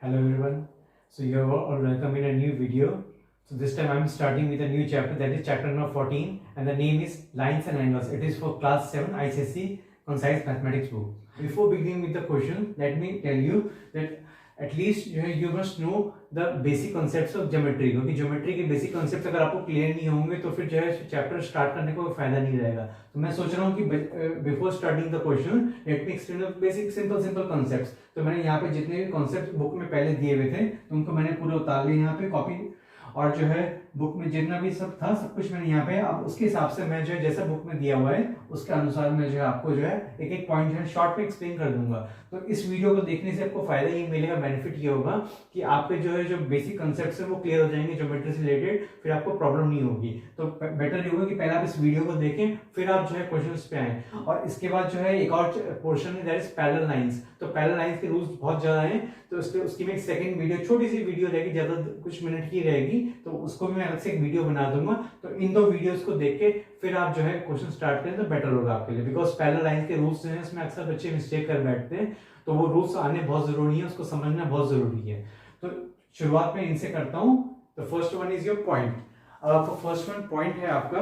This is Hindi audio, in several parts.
Hello everyone. So you are all welcome in a new video. So this time I am starting with a new chapter, that is chapter number 14, and the name is Lines and Angles. It is for class 7 ICSE Concise Mathematics book. Before beginning with the question, let me tell you that at least you must know the basic concepts of geometry, क्योंकि ज्योमेट्री के बेसिक कॉन्सेप्ट अगर आपको क्लियर नहीं होंगे तो फिर जो है चैप्टर स्टार्ट करने को फायदा नहीं रहेगा. तो मैं सोच रहा हूँ कि before starting the question let me explain the basic simple concepts. तो मैंने यहाँ पे जितने भी कॉन्सेप्ट बुक में पहले दिए हुए थे तो उनको मैंने पूरे उतार लिए यहाँ पे कॉपी, और जो है बुक में जितना भी सब था सब कुछ मैंने यहाँ पे, अब उसके हिसाब से मैं जो है जैसा बुक में दिया हुआ है उसके अनुसार मैं जो है आपको जो है एक एक पॉइंट जो है शॉर्ट में एक्सप्लेन कर दूंगा. तो इस वीडियो को देखने से आपको फायदा ये मिलेगा, बेनिफिट ये होगा कि आपके जो है जो बेसिक कंसेप्ट है वो क्लियर हो जाएंगे ज्योमेट्री से रिलेटेड, फिर आपको प्रॉब्लम नहीं होगी. तो बेटर ये होगा कि पहले आप इस वीडियो को देखें फिर आप जो है क्वेश्चंस पे आए. और इसके बाद जो है एक और पोर्शन है दैट इज पैरेलल लाइंस. तो पैरेलल लाइंस के रूल्स बहुत ज्यादा हैं, तो उसकी मैं एक सेकंड वीडियो, छोटी सी वीडियो रहेगी, ज्यादा कुछ मिनट की रहेगी, तो उसको भी मैं अलग से एक वीडियो बना दूंगा. तो इन दो वीडियोस को देख के फिर आप जो है क्वेश्चन स्टार्ट करें तो बेटर होगा आपके लिए, बिकॉज पैरेलल लाइंस के रूल्स जो है इसमें अक्सर बच्चे मिस्टेक कर बैठते हैं, तो वो रूल्स आने बहुत जरूरी है, उसको समझना बहुत जरूरी है. तो शुरुआत में इनसे करता हूं. तो first one is your point. अब आपका फर्स्ट वन पॉइंट है आपका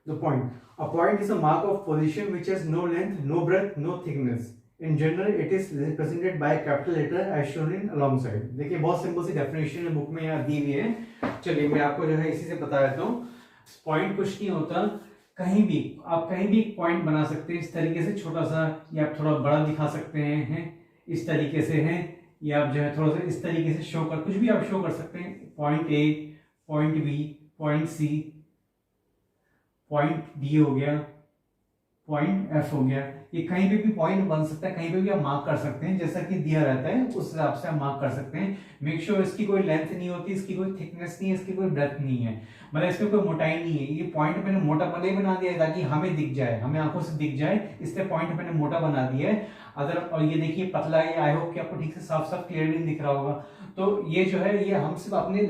the point. A point is a mark of position which has no length, no breath, no thickness. In general, it is represented by capital letter as shown in alongside. देखिए बहुत सिंपल सी डेफिनेशन है बुक में यहाँ दी हुई है. चलिए मैं आपको जो है इसी से बता देता हूँ. पॉइंट कुछ नहीं होता, कहीं भी आप कहीं भी एक पॉइंट बना सकते हैं इस तरीके से, छोटा सा, या आप थोड़ा बड़ा दिखा सकते हैं इस तरीके से है, या आप जो है थोड़ा सा इस तरीके से शो कर, कुछ भी आप शो कर सकते हैं. Point A, point B, point C, point D हो गया, पॉइंट एफ हो गया. ये कहीं पे भी पॉइंट बन सकता है, कहीं पे भी आप मार्क कर सकते हैं जैसा कि दिया रहता है उस हिसाब से आप मार्क कर सकते हैं. मेक श्योर इसकी कोई लेंथ नहीं होती, इसकी कोई थिकनेस नहीं है, इसकी कोई ब्रेथ नहीं है, मतलब इसमें कोई मोटाई नहीं है. ये पॉइंट मैंने मोटा भले ही बना दिया है ताकि हमें दिख जाए, हमें आंखों से दिख जाए, इसलिए पॉइंट मैंने मोटा बना दिया है. अगर और ये देखिए पतला है, आई होप कि आपको ठीक से साफ साफ क्लियरली दिख रहा होगा. तो ये जो है ये हम सिर्फ अपने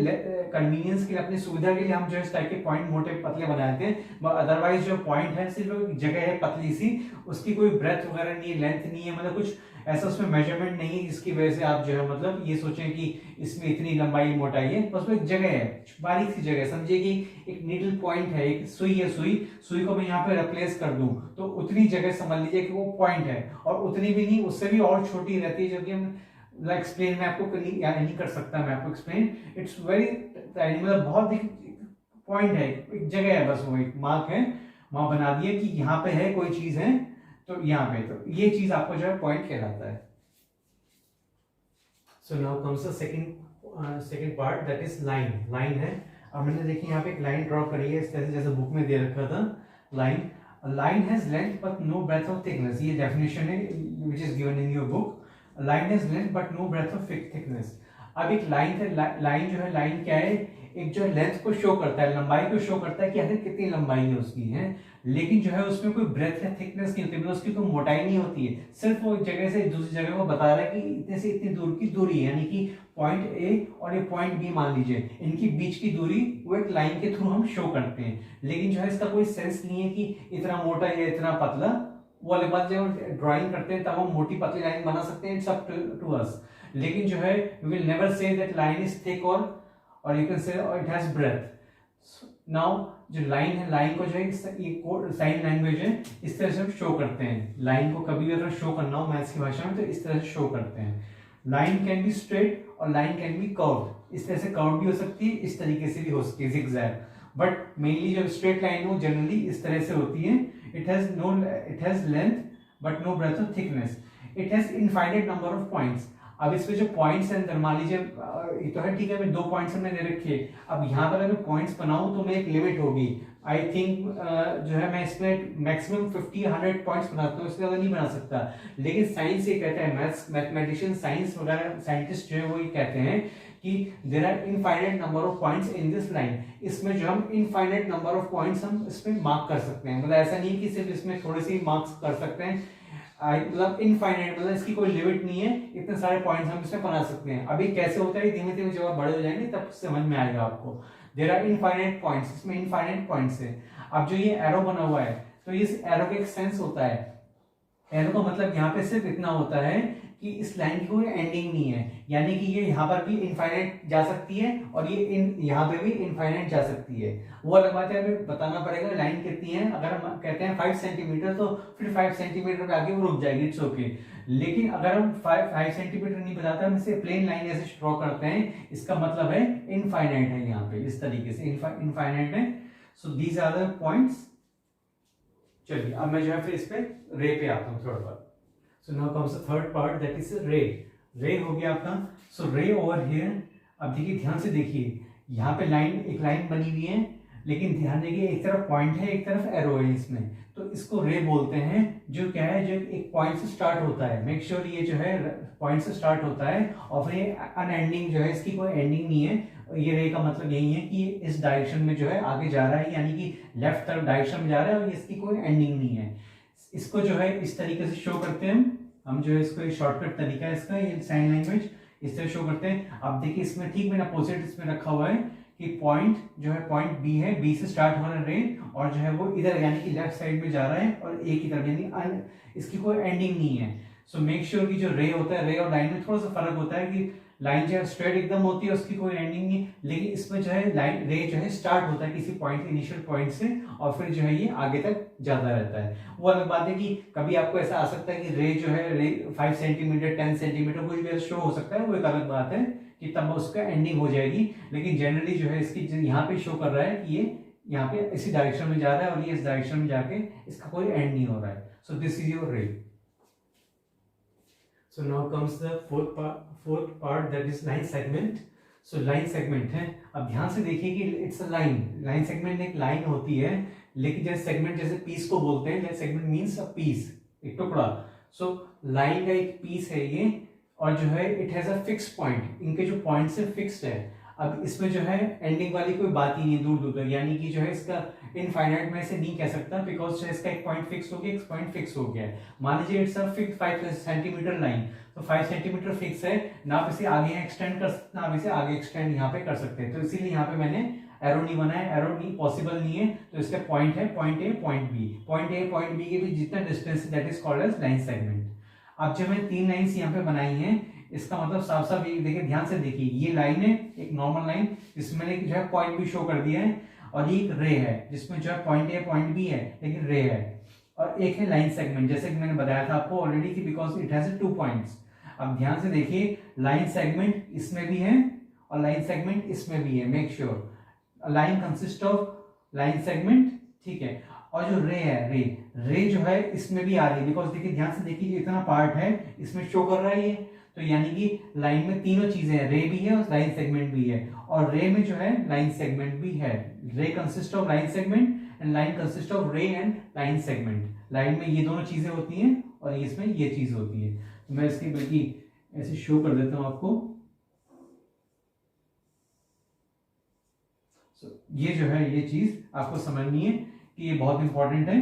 कन्वीनियंस के लिए, अपनी सुविधा के लिए हम जो है इस टाइप के पॉइंट मोटे पतले बनाते हैं. अदरवाइज जो पॉइंट है सिर्फ एक जगह है पतली सी, उसकी कोई ब्रेथ वगैरह नहीं है, लेंथ नहीं है, मतलब कुछ ऐसा उसमें मेजरमेंट नहीं है जिसकी वजह से आप जो है मतलब ये सोचें कि इसमें इतनी लंबाई मोटाई है. बस वो एक जगह है, बारीक सी जगह. समझिए कि एक नीडल पॉइंट है, एक सुई है, सुई को मैं यहाँ पे रिप्लेस कर दूं तो उतनी जगह समझ लीजिए कि वो पॉइंट है, और उतनी भी नहीं, उससे भी और छोटी रहती है, जो कि हम एक्सप्लेन मैं आपको नहीं कर सकता. मैं आपको एक्सप्लेन, इट्स वेरी टाइनी, मतलब बहुत ही पॉइंट है, एक जगह है, बस वो एक मार्क है, वहां बना दिया कि यहाँ पे है कोई चीज है, तो यहाँ पे, तो ये चीज आपको जो है पॉइंट कहलाता है. सो now comes the second part, that is line. Line है, अब मैंने देखिए यहाँ पे एक लाइन ड्रॉ करी है इस तरह से जैसे बुक में दे रखा था. Line, line has length but no breath of thickness. ये डेफिनेशन है which is given in your book. Line has length but no breath of thickness. अब एक लाइन है, लाइन जो है, लाइन क्या है, एक जो है लेंथ को शो करता है, लंबाई को शो करता है कि आखिर कितनी लंबाई है उसकी है, लेकिन जो है उसमें कोई ब्रेथ या थिकनेस नहीं होती, मतलब उसकी कोई मोटाई नहीं होती है. सिर्फ वो एक जगह से दूसरी जगह को बता रहा है कि इतने से इतनी दूर की दूरी है, यानी कि पॉइंट ए और ये पॉइंट बी मान लीजिए, इनकी बीच की दूरी वो एक लाइन के थ्रू हम शो करते हैं. लेकिन जो है इसका कोई सेंस नहीं है कि इतना मोटा या इतना पतला. वो अलग बात, जब ड्राइंग करते हैं तब हम मोटी पतली लाइन बना सकते हैं, इट्स अप टू अस. लेकिन जो है we will never say that line is thick और you can say it has breadth. Now जो लाइन है, लाइन को जो है साइन लैंग्वेज है, इस तरह से हम शो करते हैं. लाइन को कभी भी अगर शो करना हो मैथ्स की भाषा में तो इस तरह से शो करते हैं. लाइन कैन बी स्ट्रेट और लाइन कैन बी कर्व. इस तरह से कर्व भी हो सकती है, इस तरीके से भी हो सकती है, जिगजैग. बट मेनली जो स्ट्रेट लाइन हो जनरली इस तरह से होती है. It has length but no breath of thickness. It has infinite number of points. अब इसमें जो पॉइंट्स हैं अंदर, मान लीजिए ये तो है ठीक है, मैं 2 पॉइंट्स हमने दे रखे हैं. अब यहाँ पर अगर पॉइंट्स बनाऊं तो मैं एक लिमिट होगी. आई थिंक जो है मैं इसमें मैक्सिमम 50-100 पॉइंट्स बनाता हूँ, इससे ज्यादा नहीं बना सकता. लेकिन साइंस ये कहता है, मैथमेटिशियन, साइंस वगैरह साइंटिस्ट जो है वो ये कहते हैं कि there are infinite number of points in this line. इसमें जो हम इनफाइनाइट नंबर ऑफ पॉइंट्स हम इसमें मार्क कर सकते हैं. मतलब ऐसा नहीं कि सिर्फ इसमें थोड़े से मार्क्स कर सकते हैं, मतलब इनफाइनाइट, मतलब इसकी कोई लिमिट नहीं है, इतने सारे पॉइंट्स हम इसमें बना सकते हैं. अभी कैसे होता है, धीमे धीमे जब आप बड़े हो जाएंगे तब समझ में आएगा आपको. देयर आर इनफाइनाइट पॉइंट्स, इसमें इनफाइनाइट पॉइंट्स है. अब जो ये एरो बना हुआ है, तो इस एरो का एक सेंस होता है. एरो का मतलब यहाँ पे सिर्फ इतना होता है कि इस लाइन की कोई एंडिंग नहीं है, यानी कि ये यहाँ पर भी इनफाइनाइट जा सकती है और ये यहाँ पे भी इनफाइनाइट जा सकती है। वो अलग बात है, हमें बताना पड़ेगा लाइन कितनी है। अगर हम कहते हैं 5 सेंटीमीटर तो फिर 5 सेंटीमीटर पे आगे वो रुक जाएगी, इट्स ओके। लेकिन अगर हम 5 सेंटीमीटर नहीं बताते, हम इसे प्लेन लाइन ऐसे ड्रॉ करते हैं, इसका मतलब है इनफाइनाइट है, यहाँ पे इस तरीके से इनफाइनाइट है। So these are the points. चलिए अब मैं जो है फिर इस पे रे पे आता हूँ थोड़ा बार। So now comes the third part, that is ray. Ray हो गया आपका। सो रे ओवर हियर। अब देखिए, ध्यान से देखिए, यहाँ पे एक लाइन बनी हुई है, लेकिन ध्यान देखिए एक तरफ पॉइंट है, एक तरफ एरो है इसमें, तो इसको रे बोलते हैं। जो क्या है, जो एक पॉइंट से स्टार्ट होता है, मेक श्योर ये जो है पॉइंट से स्टार्ट होता है और फिर अनएंडिंग जो है, इसकी कोई एंडिंग नहीं है। ये रे का मतलब यही है कि इस डायरेक्शन में जो है आगे जा रहा है, यानी कि लेफ्ट तरफ डायरेक्शन में जा रहा है और इसकी कोई एंडिंग नहीं है। इसको जो है इस तरीके से शो करते हैं हम जो है इसको एक शॉर्टकट तरीका है इसका, ये साइन लैंग्वेज इस तरह शो करते हैं। अब देखिए इसमें ठीक मैंने अपोजिट इसमें रखा हुआ है कि पॉइंट जो है पॉइंट बी है, बी से स्टार्ट हो रहा है रे, और जो है वो इधर यानी कि लेफ्ट साइड में जा रहा है और ए की तरफ, यानी इसकी कोई एंडिंग नहीं है। सो मेक श्योर कि जो रे होता है, रे और लाइन में थोड़ा सा फर्क होता है कि लाइन जो है स्ट्रेट एकदम होती है, उसकी कोई एंडिंग नहीं, लेकिन इसमें जो है लाइन रे जो है स्टार्ट होता है किसी पॉइंट, इनिशियल पॉइंट से, और फिर जो है ये आगे तक जाता रहता है। वो अलग बात है कि कभी आपको ऐसा आ सकता है कि रे जो है रे 5 सेंटीमीटर 10 सेंटीमीटर कुछ भी शो हो सकता है, वो एक अलग बात है कि तब उसका एंडिंग हो जाएगी। लेकिन जनरली जो है इसकी यहाँ पे शो कर रहा है कि ये यहाँ पे इसी डायरेक्शन में जा रहा है और ये इस डायरेक्शन में जाके इसका कोई एंड नहीं हो रहा है। सो दिस इज योर रे। So now comes the fourth part, that is line segment. So line segment है। अब ध्यान से देखिए कि इट्स अ लाइन सेगमेंट एक लाइन होती है, लेकिन जैसे सेगमेंट जैसे पीस को बोलते हैं, जैसे सेगमेंट मींस अ पीस, एक टुकड़ा। सो लाइन का एक पीस है ये, और जो है it has a fix point, इनके जो पॉइंट से फिक्स्ड है। अब इसमें जो है एंडिंग वाली कोई बात ही नहीं दूर दूर तक, यानी कि जो है इसका इनफाइनाइट में से नहीं कह सकता, बिकॉज इसका एक पॉइंट फिक्स हो गया, एक पॉइंट फिक्स हो गया। मान लीजिए it's a fix 5 centimetre line, तो 5 सेंटीमीटर फिक्स है ना, आप इसे आगे एक्सटेंड कर सकते हैं, आप इसे आगे एक्सटेंड यहाँ पे कर सकते हैं। तो इसीलिए यहाँ पे मैंने एरो नहीं बनाया, एरो नहीं पॉसिबल नहीं है, तो इसका पॉइंट है point A point B, point A point B के बीच जितना डिस्टेंस है that is called as line segment. अब जब मैंने 3 लाइन्स यहाँ पे बनाई हैं, इसका मतलब साफ साफ ये देखिए, ध्यान से देखिए, ये लाइन है एक नॉर्मल लाइन जिसमें मैंने जो है पॉइंट भी शो कर दिया है, और ये एक रे है जिसमें जो है पॉइंट ए पॉइंट बी है लेकिन रे है, और एक है लाइन सेगमेंट, जैसे कि मैंने बताया था आपको ऑलरेडी कि बिकॉज इट हैज 2 पॉइंट्स। अब ध्यान से देखिए, लाइन सेगमेंट इसमें भी है और लाइन सेगमेंट इसमें भी है। Make sure line consist of line segment, ठीक है। और जो रे है, रे जो है इसमें भी आ रही है, बिकॉज देखिए ध्यान से देखिए इतना पार्ट है इसमें शो कर रहा है ये, तो यानी कि लाइन में तीनों चीजें हैं, रे भी है और लाइन सेगमेंट भी है, और रे में जो है लाइन सेगमेंट भी है। रे consist of line segment and line consist of रे एंड लाइन सेगमेंट। लाइन में ये दोनों चीजें होती हैं और इसमें ये चीज होती है। तो मैं इसकी बल्कि ऐसे शो कर देता हूं आपको। ये जो है ये चीज आपको समझनी है कि ये बहुत इंपॉर्टेंट है।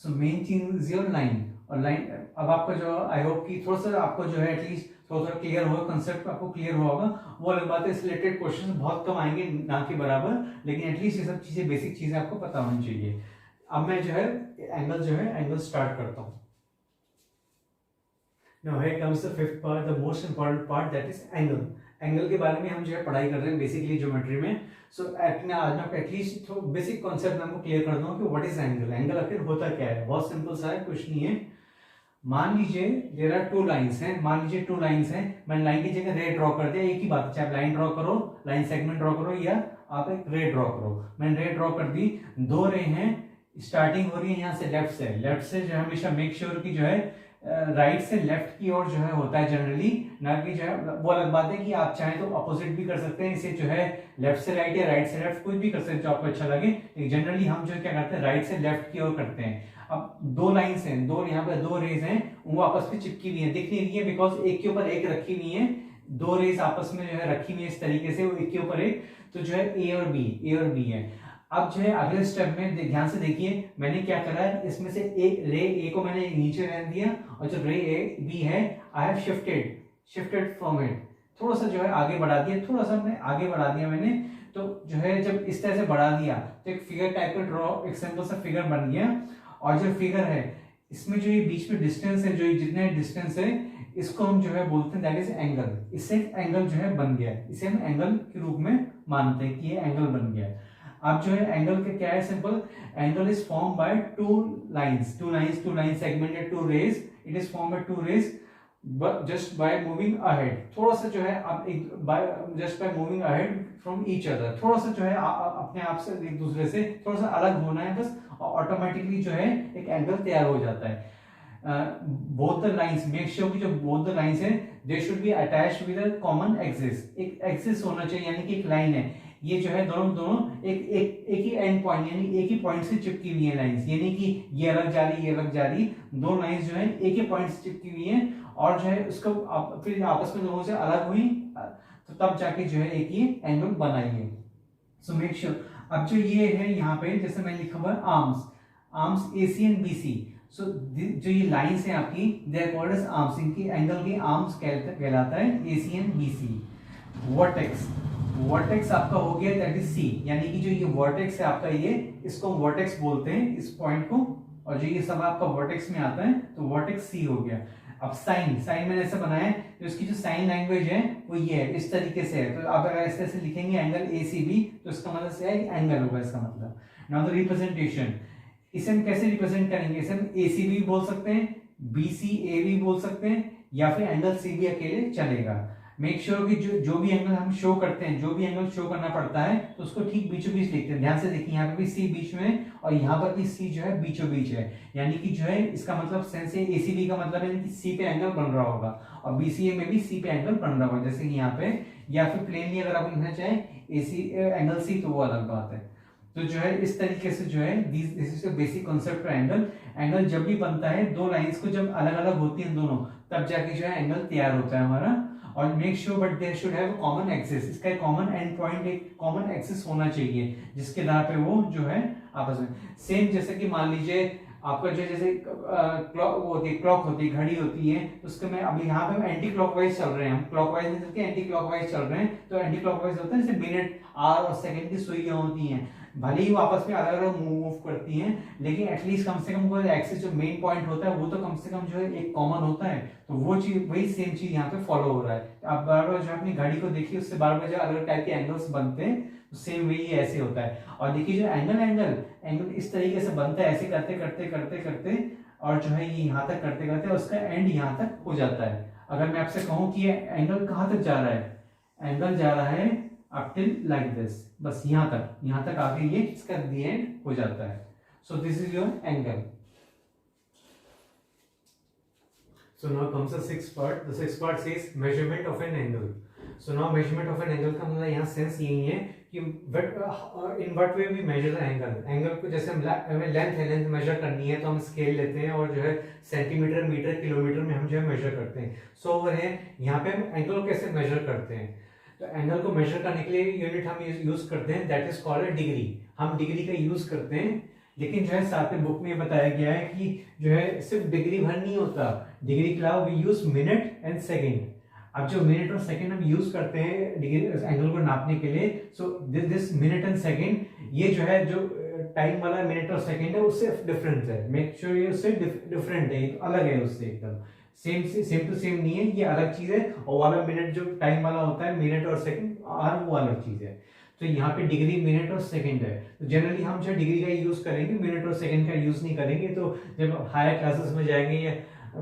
सो मेन चीज इज योर लाइन, और लाइन अब आपका जो आई होप कि थोड़ा सा आपको जो है एटलीस्ट थोड़ा क्लियर होगा, कंसेप्ट आपको क्लियर होगा। वो अलग बात है, इस रिलेटेड क्वेश्चन बहुत कम आएंगे ना के बराबर, लेकिन एटलीस्ट ये सब चीजें बेसिक चीजें आपको पता होनी चाहिए। अब मैं जो है एंगल स्टार्ट करता हूँ। Now here comes the fifth part, the most important part, that is angle. Angle के बारे में हम जो है पढ़ाई कर रहे हैं बेसिकली ज्योमेट्री में। सो आज मैं आपको एटलीस्ट बेसिक कॉन्सेप्ट मैं आपको क्लियर कर दूं कि व्हाट इज एंगल। एंगल आखिर होता क्या है, बहुत सिंपल सा है, कुछ नहीं है। मान लीजिए देयर आर 2 लाइंस हैं, मान लीजिए 2 लाइंस हैं, मैंने लाइन की जगह रे ड्रॉ कर दिया, एक ही बात है, चाहे आप लाइन ड्रॉ करो, लाइन सेगमेंट ड्रॉ करो, या आप एक रे ड्रॉ करो। मैंने रे ड्रॉ कर दी, 2 रे हैं, स्टार्टिंग हो रही है यहाँ से लेफ्ट से जो है हमेशा मेक श्योर की जो है राइट से लेफ्ट की ओर जो है होता है जनरली, ना कि जो है वो अलग बात है कि आप चाहें तो अपोजिट भी कर सकते हैं, इसे जो है लेफ्ट से राइट या राइट से लेफ्ट कुछ भी कर सकते हैं जो आपको अच्छा लगे, लेकिन जनरली हम जो क्या करते हैं राइट से लेफ्ट की ओर करते हैं। अब 2 लाइंस हैं, यहाँ पे 2 रेज हैं, वो आपस में चिपकी हुई है, दिख नहीं रही है बिकॉज एक के ऊपर एक रखी हुई है, 2 रेज आपस में जो है रखी हुई है इस तरीके से, वो एक के ऊपर एक, तो जो है ए और बी है। अब जो है अगले स्टेप में ध्यान से देखिए, मैंने क्या करा है, इसमें से एक रे ए को मैंने नीचे रहने दिया, और जो रे ए बी है I have shifted from it, थोड़ा सा जो है आगे बढ़ा दिया, थोड़ा सा मैं आगे बढ़ा दिया मैंने। तो जो है जब इस तरह से बढ़ा दिया तो एक फिगर टाइप का ड्रॉ, एक सिंपल सा फिगर बन गया। और जो फिगर है इसमें जो ये बीच में डिस्टेंस है, जो जितने डिस्टेंस है इसको हम जो है बोलते हैं दैट इज एंगल। इससे एंगल जो है बन गया है, इसे हम एंगल के रूप में मानते हैं कि ये एंगल बन गया है। अब जो है एंगल का क्या है, simple, angle is form by two lines segmented two rays, it is form by two rays just by moving ahead. थोड़ा सा जो है आप just by moving ahead from each other, थोड़ा सा जो है अपने आप से एक दूसरे से थोड़ा सा अलग होना है बस, ऑटोमेटिकली जो है एक एंगल तैयार हो जाता है। Both the lines, make sure कि जो बोथ द लाइंस है they should be attached with a common axis, एक एक्सिस होना चाहिए, यानी कि एक लाइन है, ये जो है दोनों एक ही एंड पॉइंट यानी एक ही पॉइंट से चिपकी हुई है लाइंस, यानी कि ये अलग जा रही ये अलग जा रही, दो लाइंस जो है एक ही पॉइंट से चिपकी हुई है और जो है उसको फिर आपस में दोनों से अलग हुई तो तब जाके जो है एक ही एंगल बनाइए। So make sure. अब जो ये है यहाँ पे जैसे मैं लिखा हुआ आर्म्स AC एंड BC, सो जो ये लाइंस है आपकी they are called as arms, इनकी एंगल के आर्म्स कहलाता है AC एंड BC। वर्टेक्स आपका हो गया दैट इज C, यानी कि जो ये वर्टेक्स है आपका ये, इसको वर्टेक्स बोलते हैं इस पॉइंट को, और जो ये सब आपका वर्टेक्स में आता है तो वर्टेक्स C हो गया। अब साइन मैंने ऐसे बनाया है, तो इसकी जो साइन लैंग्वेज है वो ये है, इस तरीके से है, तो आप अगर ऐसे ऐसे लिखेंगे एंगल ACB तो इसका मतलब से एंगल होगा इसका मतलब। नाउ द रिप्रेजेंटेशन, इसे हम कैसे रिप्रेजेंट करेंगे, इसे हम ACB भी बोल सकते हैं, BCA भी बोल सकते हैं, या फिर एंगल C भी अकेले चलेगा। मेक श्योर कि जो भी एंगल हम शो करते हैं, जो भी एंगल शो करना पड़ता है तो उसको ठीक बीचों बीच लिखते हैं। ध्यान से देखिए यहाँ पे भी C बीच में और यहाँ पर भी C जो है बीचों बीच है, यानी कि जो है इसका मतलब सेंस है ACB का मतलब है कि C पे एंगल बन रहा होगा और BCA में भी C पे एंगल बन रहा होगा, जैसे कि यहाँ पे, या फिर प्लेनली अगर आप लिखना चाहें एंगल C तो वो अलग बात है। तो जो है इस तरीके से जो है this is basic concept for angle जब भी बनता है दो लाइंस को जब अलग अलग होती हैं दोनों, तब जाके जो है एंगल तैयार होता है हमारा। और make sure but there should have common axis, इसका कॉमन एंड पॉइंट एक कॉमन एक्सिस होना चाहिए जिसके आधार पे वो जो है आपस में सेम, जैसे कि मान लीजिए आपका जो जैसे क्लॉक होती है, घड़ी होती है, तो उसके में अभी यहाँ पे हम एंटी क्लॉकवाइज चल रहे हैं, हम क्लॉकवाइज नहीं चलते एंटी क्लॉकवाइज चल रहे हैं, तो एंटी क्लॉकवाइज होता है जैसे मिनट आवर और सेकंड की सुइयां होती हैं, भले ही वो आपस में अलग अलग मूव करती हैं, लेकिन एटलीस्ट कम से कम वो एक्सिस जो मेन पॉइंट होता है वो तो कम से कम जो है एक कॉमन होता है, तो वो चीज वही सेम चीज यहाँ पे फॉलो हो रहा है। आप बार बार जो अपनी घड़ी को देखिए उससे बार बार जो अलग टाइप के एंगल्स बनते हैं, तो सेम वही ऐसे होता है। और देखिए जो एंगल इस तरीके से बनता है, ऐसे करते करते करते करते और जो है ये यहाँ तक करते करते उसका एंड यहाँ तक हो जाता है। अगर मैं आपसे कहूँ कि ये एंगल कहाँ तक जा रहा है, एंगल जा रहा है अप टिल लाइक दिस, बस यहाँ तक आके ये इसका दी एंड हो जाता है। So this is your angle. So now comes the sixth part. The sixth part says measurement of an angle. So now measurement of an angle का मतलब यहाँ सेंस यही है कि in what way we measure the angle. Angle को जैसे हमें लेंथ मेजर करनी है तो हम स्केल लेते हैं और जो है सेंटीमीटर, मीटर, किलोमीटर में हम जो है मेजर करते हैं। सो ओवर है यहाँ पे हम एंगल को कैसे मेजर करते हैं, तो एंगल को मेजर करने के लिए यूनिट हम यूज करते हैं दैट इज कॉल्ड डिग्री। हम डिग्री का यूज करते हैं, लेकिन जो है साथ में बुक में बताया गया है कि जो है सिर्फ डिग्री भर नहीं होता, डिग्री के अलावा we use minute and second. अब जो मिनट और सेकंड हम यूज करते हैं डिग्री एंगल को नापने के लिए, so this minute and second, ये जो है जो टाइम वाला मिनट और सेकंड है उससे डिफरेंट है। मेक श्योर ये उससे डिफरेंट है, अलग है उससे, एकदम सेम टू सेम नहीं है, ये अलग चीज है। और वाला मिनट जो टाइम वाला होता है मिनट और सेकंड और वो अलग चीज है। तो यहाँ पे डिग्री, मिनट और सेकंड है, तो जनरली हम जो डिग्री का यूज करेंगे, मिनट और सेकंड का यूज नहीं करेंगे। तो जब हायर क्लासेस में जाएंगे या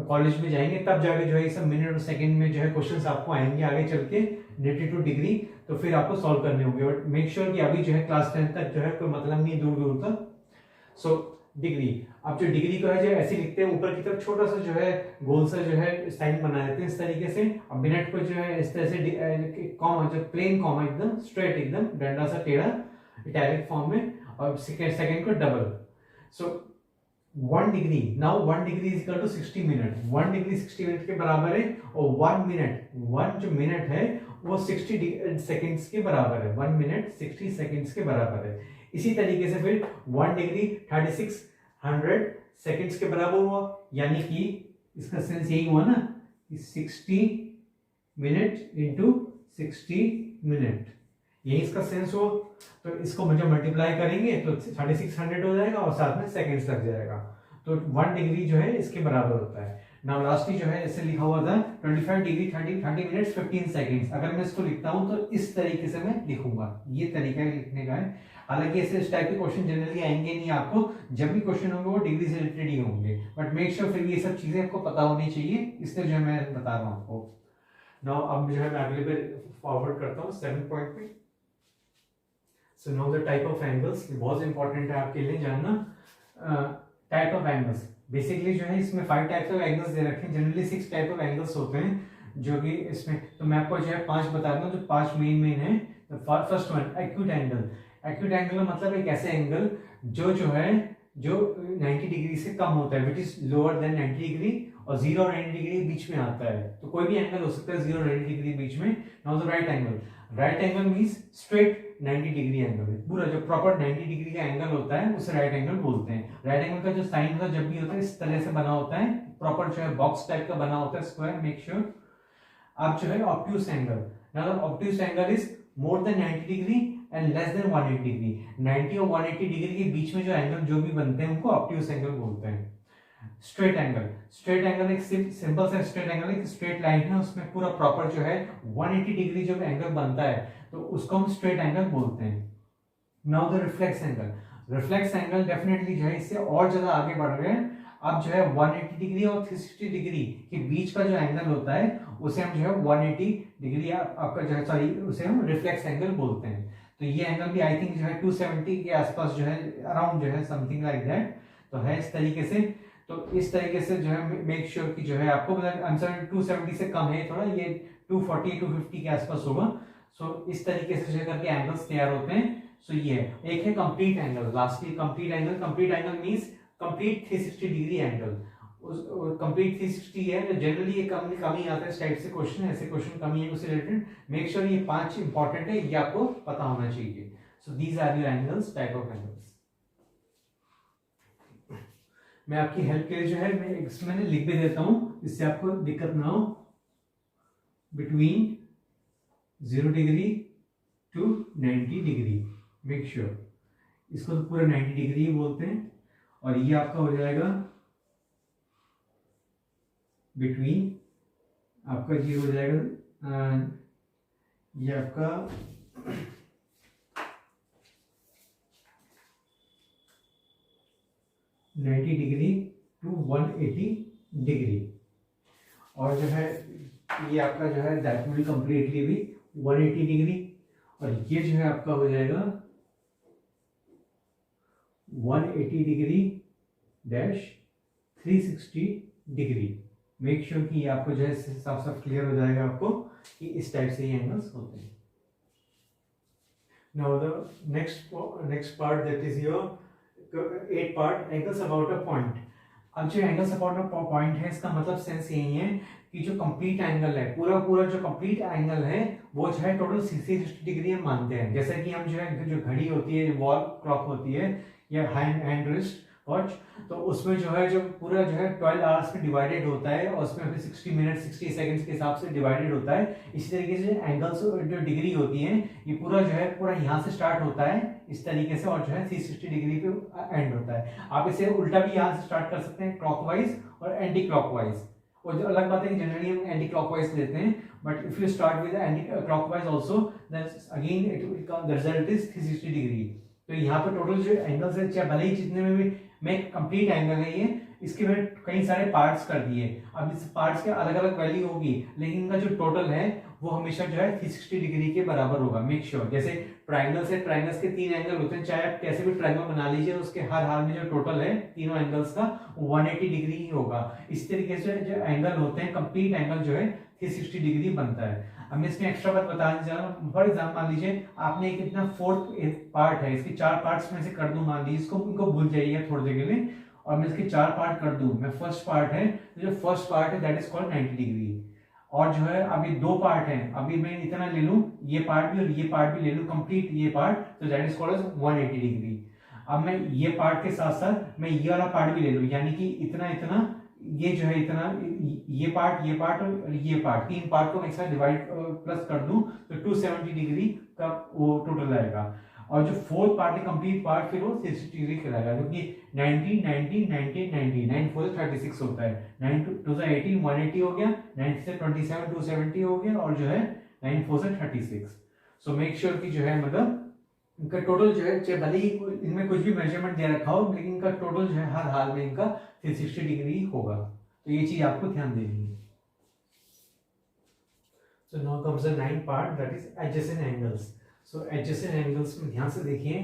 कॉलेज में जाएंगे तब जाके जो है ये सब मिनट और सेकंड में जो है क्वेश्चंस आपको आएंगे आगे चल के रिलेटेड टू डिग्री, तो फिर आपको सॉल्व करने होंगे। बट मेक श्योर कि अभी जो है क्लास 10 तक जो है कोई मतलब नहीं दूर दूर तक। सो डिग्री, अब जो डिग्री को है जो ऐसे लिखते हैं, ऊपर की तरफ छोटा सा जो है गोल सा जो है साइन बना देते हैं इस तरीके से। अब मिनट को जो है इस तरह से कॉमा, जो प्लेन कॉमा एकदम स्ट्रेट, एकदम डंडा सा टेढ़ा इटैलिक फॉर्म में, और सेकंड को double. So 1 degree, now 1 degree is equal to 60 minute. 1 degree 60 minute के बराबर है, और 1 जो मिनट है वो 60 सेकंड्स के बराबर है। 1 मिनट 60 सेकंड्स के बराबर है। इसी तरीके से फिर 1 डिग्री 3600 सेकंड्स के बराबर हुआ, यानी कि इसका सेंस यही हुआ ना कि 60 मिनट इंटू 60 मिनट, यही इसका सेंस हो। तो इसको जब मल्टीप्लाई करेंगे तो 3600 हो जाएगा और साथ में सेकंड्स लग जाएगा, तो 1 डिग्री जो है इसके बराबर होता है। नाउ लास्टली जो है ऐसे लिखा हुआ था 25 डिग्री 30 मिनट्स 15 सेकंड्स। अगर मैं इसको लिखता हूं तो इस तरीके से मैं लिखूंगा, ये तरीका लिखने का है। हालांकि ऐसे इस टाइप के क्वेश्चन जनरली आएंगे नहीं आपको, जब भी क्वेश्चन होंगे वो डिग्री से रिलेटेड ही होंगे, बट मेक श्योर फिर ये सब चीजें आपको पता होनी चाहिए, इसलिए जो है मैं बता रहा हूँ आपको। नाउ अब जो है मैं अगले पे फॉरवर्ड करता हूँ 7 पॉइंट पे। So now the type of angles, बहुत इंपॉर्टेंट है आपके लिए जानना। टाइप ऑफ एंगल्स बेसिकली जो है इसमें 5 टाइप्स ऑफ एंगल्स दे रखे हैं, जनरली 6 टाइप ऑफ एंगल्स होते हैं जो कि इसमें, तो मैं आपको जो है 5 बता दूं, जो 5 मेन है। First one acute angle. Acute angle मतलब एक ऐसे एंगल जो है जो 90 डिग्री से कम होता है, which is lower than 90 degree, और 0 और 90 डिग्री बीच में आता है। तो कोई भी एंगल हो सकता है 0 और 90 डिग्री बीच में। Now the right angle. Right angle means straight 90 degree angle है, पूरा जो प्रॉपर 90 डिग्री का एंगल होता है उसे राइट एंगल बोलते हैं। राइट एंगल का जो साइन होता है जब भी होता है इस तरह से बना होता है, प्रॉपर जो है बॉक्स टाइप का बना होता है, स्क्वायर, मेक श्योर। अब जो है obtuse angle. Now the obtuse angle is more than 90 degree and less than 180 degree. 90 और 180 डिग्री के बीच में जो एंगल जो भी बनते हैं उनको ऑब्ट्यूस एंगल बोलते हैं। Straight angle. स्ट्रेट एंगल एक सिंपल सा स्ट्रेट एंगल, एक स्ट्रेट लाइन है, उसमें पूरा प्रॉपर जो है 180 डिग्री जो एंगल बनता है तो उसको हम स्ट्रेट एंगल बोलते हैं। Now the reflex angle. Reflex angle definitely जो है इससे और ज्यादा आगे बढ़ रहे हैं। अब जो है 180 डिग्री और 360 डिग्री के बीच का जो एंगल होता है उसे हम जो है 180 डिग्री आपका जो है सॉरी उसे हम रिफ्लेक्स एंगल बोलते हैं। तो ये एंगल भी आई थिंक जो है 270 के आसपास जो है, अराउंड जो है समथिंग लाइक दैट तो है इस तरीके से। तो इस तरीके से जो है मेक श्योर कि जो है आपको मतलब आंसर 270 से कम है थोड़ा, ये 240 250 के आसपास होगा। सो इस तरीके से जो करके एंगल्स तैयार होते हैं। सो ये एक है complete angle, lastly complete angle. Complete angle means complete 360 degree angle. उस कंप्लीट 360 है तो जनरली ये कम ही आता है इस टाइप से क्वेश्चन, ऐसे क्वेश्चन कम ही है उससे रिलेटेड। मेक श्योर ये 5 इंपॉर्टेंट है, ये आपको पता होना चाहिए। So these are your angles, type of angles. मैं आपकी हेल्प के लिए जो है मैं इसमें लिख भी देता हूं, इससे आपको दिक्कत ना हो। Between 0 degree to 90 degree, make sure इसको तो पूरा 90 डिग्री बोलते हैं। और ये आपका हो जाएगा बिटवीन, आपका ये हो जाएगा ये आपका 90 डिग्री टू 180 डिग्री। और जो है ये आपका जो है दैट विल कंप्लीटली भी 180 डिग्री। और ये जो है आपका हो जाएगा 180 degree dash 360 degree. Make sure कि ये आपको जो है साफ साफ क्लियर हो जाएगा आपको कि इस टाइप से ये एंगल्स होते हैं। Now the next part that is your 8 part angles about a point. अब जो एंगल्स अबाउट अ पॉइंट है इसका मतलब सेंस यही है कि जो कंप्लीट एंगल है, पूरा जो कंप्लीट एंगल है वो जो है टोटल 360 डिग्री हम मानते हैं। जैसे कि हम जो है जो घड़ी होती है, वॉल क्लॉक होती है या हैंड रिस्ट वॉच, तो उसमें जो है जो पूरा जो है 12 आवर्स में डिवाइडेड होता है और उसमें फिर 60 मिनट 60 सेकंड्स के हिसाब से डिवाइडेड होता है। इसी तरीके से एंगल्स जो डिग्री होती है ये पूरा जो है पूरा यहाँ से स्टार्ट होता है इस तरीके से और जो है 360 डिग्री पे एंड होता है। आप इसे उल्टा भी यहाँ से स्टार्ट कर सकते हैं, क्लॉकवाइज और एंटी क्लॉकवाइज। और जो अलग बात है कि जनरली हम एंटी क्लॉकवाइज लेते हैं, but if you start with anti clockwise also then again it will come, the result is 360 degree. तो यहाँ पे टोटल जो एंगल्स है, चाहे भले ही जितने में भी में कंप्लीट एंगल है ये, इसके मैंने कई सारे पार्ट्स कर दिए। अब इस पार्ट्स के अलग अलग वैल्यू होगी, लेकिन इनका जो टोटल है वो हमेशा जो है 360 डिग्री के बराबर होगा। मेक श्योर जैसे ट्राइंगल्स है, ट्राइंगल्स के 3 एंगल होते हैं, चाहे आप कैसे भी ट्राइंगल बना लीजिए उसके हर हाल में जो टोटल है तीनों एंगल्स का 180 डिग्री ही होगा। इस तरीके से जो एंगल होते हैं कंप्लीट एंगल जो है 360 डिग्री बनता है। अब मैं इसमें एक्स्ट्रा बात बताने जा रहा हूँ। फॉर एग्जाम्पल मान लीजिए आपने एक इतना 4th पार्ट है, इसके 4 पार्ट्स में से कर दूं, मान लीजिए इसको इनको भूल जाइए थोड़ी देर के लिए, और मैं इसके 4 पार्ट कर दूं। मैं फर्स्ट पार्ट है, तो जो फर्स्ट पार्ट है दैट इज कॉल्ड 90 डिग्री। और जो है अभी 2 पार्ट हैं, अभी मैं इतना ले लूं, ये पार्ट भी और ये पार्ट भी ले लूं कंप्लीट ये पार्ट, तो दैट इज कॉल्ड 180 डिग्री। अब मैं ये पार्ट के साथ साथ मैं ये वाला पार्ट भी ले लूं, यानी कि इतना इतना ये जो है इतना ये पार्ट और ये पार्ट, 3 पार्ट को मैं एक साथ डिवाइड प्लस कर दूं तो 270 डिग्री का वो टोटल आएगा। और जो फोर्थ पार्ट है कंप्लीट पार्ट फिर वो 360 डिग्री कहलाएगा, क्योंकि 90 90 90 90 9 4 से 36 होता है, 9 2 से 18 180 हो गया, 9 से 27 270 हो गया, और जो है 9 4 से 36। सो मेक श्योर कि जो है मतलब इनका टोटल जो है, चाहे भले ही इनमें कुछ भी मेजरमेंट दे रखा हो, लेकिन इनका टोटल जो है हर हाल में इनका 360 डिग्री होगा। तो ये चीज आपको ध्यान देनी है। So now comes the ninth part, that is adjacent angles. So adjacent angles में ध्यान से देखिए,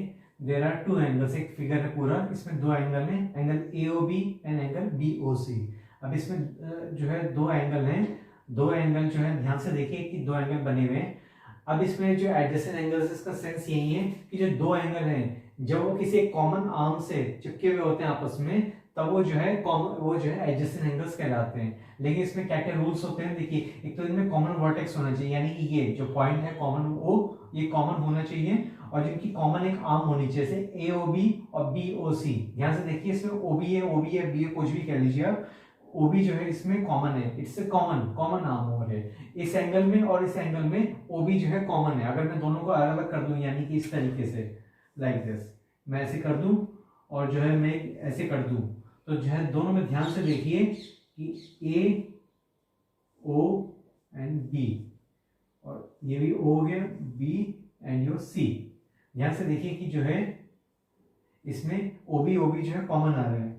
there are two angles, एक फिगर है पूरा, इसमें दो एंगल हैं, angle AOB and angle BOC। अब इसमें जो है दो एंगल हैं, दो एंगल जो है ध्यान से देखिए कि दो एंगल बने हुए हैं। अब इसमें जो एडजेसेंट एंगल्स, इसका सेंस यही है कि जो दो एंगल हैं जब वो किसी कॉमन आर्म से चिपके हुए होते हैं आपस में, तब वो जो है एडजेसेंट एंगल्स कहलाते हैं। लेकिन इसमें क्या क्या रूल्स होते हैं देखिए, एक तो इनमें कॉमन वर्टेक्स होना चाहिए, यानी कि ये जो पॉइंट है कॉमन, वो ये कॉमन होना चाहिए, और जिनकी कॉमन एक आर्म होनी चाहिए, जैसे AOB और BOC। ध्यान से देखिए, इसमें OB है OB है B है, कुछ भी कह लीजिए आप, OB जो है इसमें कॉमन है, इट्स ए कॉमन आर्म हो रहे हैं इस एंगल में, और इस एंगल में OB जो है कॉमन है। अगर मैं दोनों को अलग अलग कर दूं, यानी कि इस तरीके से लाइक दिस, मैं ऐसे कर दूं और जो है मैं ऐसे कर दूं, तो जो है दोनों में ध्यान से देखिए कि A O एंड B, और ये भी O हो गया, B एंड यो C। ध्यान से देखिए कि जो है इसमें OB जो है कॉमन आ रहे हैं।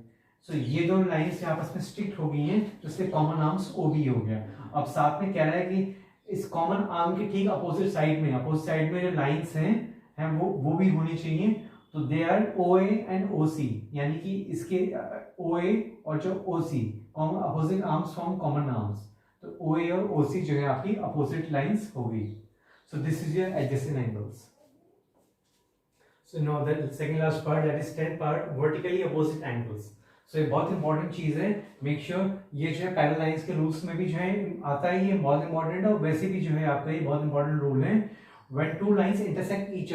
सो ये दो लाइंस आपस में स्ट्रिक्ट हो गई हैं, तो इसलिए कॉमन आर्म्स OB हो गया। अब साथ में कह रहा है कि इस कॉमन आर्म के ठीक अपोजिट साइड में जो लाइंस हैं वो भी होनी चाहिए। तो they are OA and OC, यानी कि इसके OA और जो OC common opposite arms form common arms, तो OA और OC जो है आपकी अपोजिट लाइंस हो गई। So this is your adjacent angles. So now the second last part, that is 10th part, vertically opposite angles. So ये बहुत इंपॉर्टेंट चीज है, मेक श्योर ये जो है पैरेलल लाइंस के रूल्स में भी जो है आता है, ये बहुत इंपॉर्टेंट है, और वैसे भी जो है आपका ये बहुत इंपॉर्टेंट रूल है। When two lines intersect each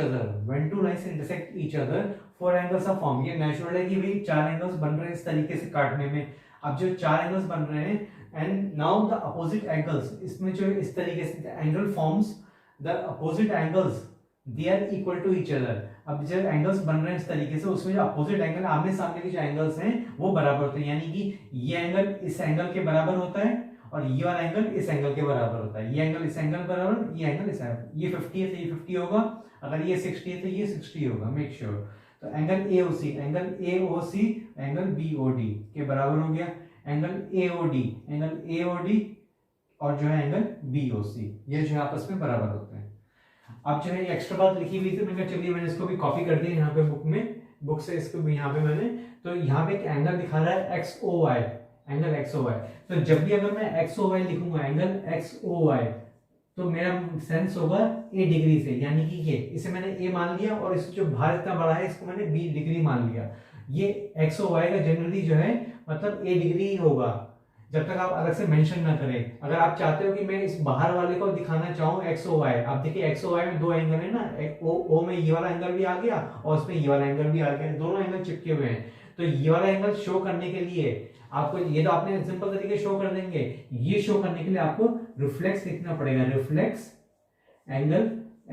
other, four angles are formed। ये नेचुरल है कि भाई चार एंगल्स बन रहे हैं इस तरीके से काटने में। अब जो चार एंगल्स बन रहे हैं, and now the opposite angles, इसमें जो इस तरीके से angle forms, the opposite angles they are equal to each other. अब जब एंगल्स बन रहे हैं इस तरीके से, उसमें जो अपोजिट एंगल आमने सामने के जो एंगल्स हैं वो बराबर होते हैं, यानी कि ये एंगल इस एंगल के बराबर होता है, और ये वाला एंगल इस एंगल के बराबर होता है। ये एंगल इस एंगल बराबर, ये एंगल इस एंगल, ये 50 है तो ये 50 होगा, अगर ये 60 है तो ये 60 होगा, मेक श्योर। तो एंगल AOC एंगल BOD के बराबर हो गया, एंगल AOD और जो है एंगल BOC, ये जो है आपस में बराबर होते हैं। अब जो है एक्स्ट्रा बात लिखी हुई थी, मैंने चलिए मैंने इसको भी कॉपी कर दिया यहाँ पे बुक से इसको भी यहाँ पे मैंने, तो यहाँ पे एक एंगल दिखा रहा है XOY, एंगल XOY। तो जब भी अगर मैं XOY लिखूंगा, एंगल XOY, तो मेरा सेंस होगा A डिग्री से, यानी कि ये इसे मैंने A मान लिया, और इस जो भार इतना बड़ा है इसको मैंने B डिग्री मान लिया। ये XOY का जनरली जो है मतलब A डिग्री ही होगा, जब तक आप अलग से मेंशन ना करें। अगर आप चाहते हो कि मैं इस बाहर वाले को दिखाना चाहूँ XOY, आप देखिए XOY में दो एंगल है ना, O में ये वाला एंगल भी आ गया और उसमें ये वाला एंगल भी आ गया, दोनों एंगल चिपके हुए हैं। तो ये वाला एंगल शो करने के लिए आपको, ये तो आपने सिंपल तरीके शो कर देंगे, ये शो करने के लिए आपको रिफ्लेक्स लिखना पड़ेगा, reflex angle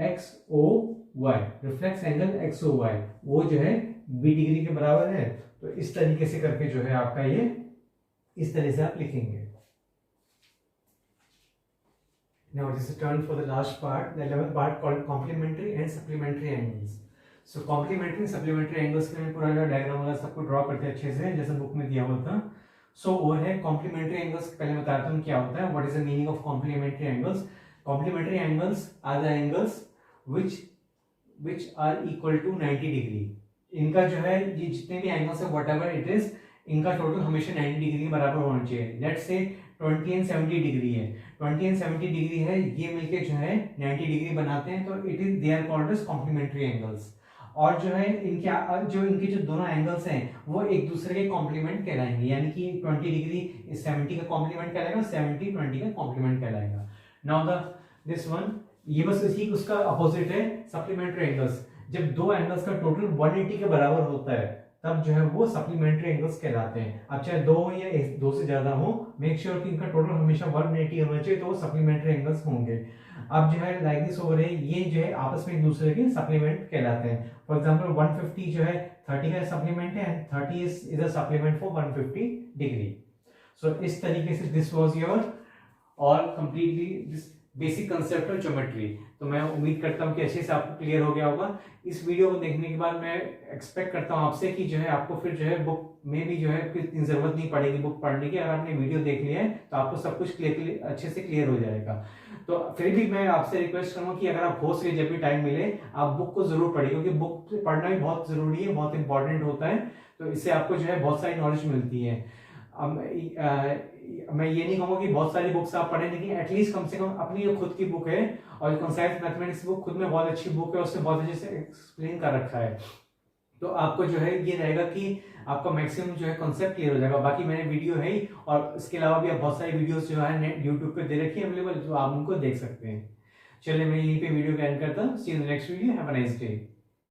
XOY, reflex angle XOY, वो जो है B डिग्री के बराबर है। तो इस तरीके से करके जो है आपका ये इस तरह से आप लिखेंगे। Now it is a turn for the last part, the 11th part called complementary and supplementary angles. So complementary and supplementary angles के लिए पूरा डायग्राम वाला सबको ड्रॉ करते हैं अच्छे से, जैसे बुक में दिया हुआ था। So वो है complementary angles, पहले बताता हूँ क्या होता है, what is the meaning of complementary angles. Complementary angles are the angles which are equal to 90 degree. इनका जो है ये जितने भी एंगल्स है whatever it is, इनका टोटल हमेशा 90 डिग्री के बराबर होना चाहिए। लेट्स से 20 एंड 70 डिग्री है, 20 एंड 70 डिग्री है, ये मिलके जो है 90 डिग्री बनाते हैं, तो it is they are called as complementary angles. और जो है इनके जो दोनों एंगल्स हैं वो एक दूसरे के कॉम्प्लीमेंट कहलाएंगे, यानी कि 20 डिग्री 70 का कॉम्प्लीमेंट कहलाएगा, 70 20 का कॉम्प्लीमेंट कहलाएगा। नाउ दिस वन, ये बस इसी उसका अपोजिट है सप्लीमेंट्री एंगल्स। जब दो एंगल्स का टोटल 180 के बराबर होता है तब जो है वो सप्लीमेंट्री एंगल्स कहलाते हैं। अब चाहे 2 या 2 से ज्यादा हो, मेक श्योर कि इनका टोटल हमेशा 180 होना चाहिए, तो वो सप्लीमेंट्री एंगल्स होंगे। अब जो है लाइक दिस ओवर है, ये जो है आपस में एक दूसरे के सप्लीमेंट कहलाते हैं। फॉर एग्जांपल 150 जो है 30 का सप्लीमेंट है, and 30 is a supplement for 150 degree. So इस तरीके से this was your all completely this basic concept of geometry. तो मैं उम्मीद करता हूँ कि अच्छे से आपको क्लियर हो गया होगा। इस वीडियो को देखने के बाद मैं एक्सपेक्ट करता हूँ आपसे कि जो है आपको फिर जो है बुक में भी जो है इतनी जरूरत नहीं पड़ेगी बुक पढ़ने की। अगर आपने वीडियो देख लिया है तो आपको सब कुछ क्लियर अच्छे से क्लियर हो जाएगा। तो फिर भी मैं आपसे रिक्वेस्ट करूंगा कि अगर आप हो सके जब भी टाइम मिले आप बुक को जरूर पढ़िए, क्योंकि बुक पढ़ना भी बहुत जरूरी है, बहुत इंपॉर्टेंट होता है। तो इससे आपको जो है बहुत सारी नॉलेज मिलती है। मैं ये नहीं कहूंगा कि बहुत सारी बुक्स आप पढ़ें, लेकिन एटलीस्ट कम से कम अपनी खुद की बुक है, और कंसाइज मैथमेटिक्स बुक खुद में बहुत अच्छी बुक है, उसने बहुत अच्छे से एक्सप्लेन कर रखा है। तो आपको जो है ये रहेगा कि आपका मैक्सिमम जो है कॉन्सेप्ट क्लियर हो जाएगा। बाकी मैंने वीडियो है ही, और इसके अलावा भी आप बहुत सारी वीडियोस जो है नेट यूट्यूब पे दे रखी है अवेलेबल, जो आप उनको देख सकते हैं। चलिए मैं यहीं पे वीडियो को एंड करता हूँ। See you in the next video. Have a nice day.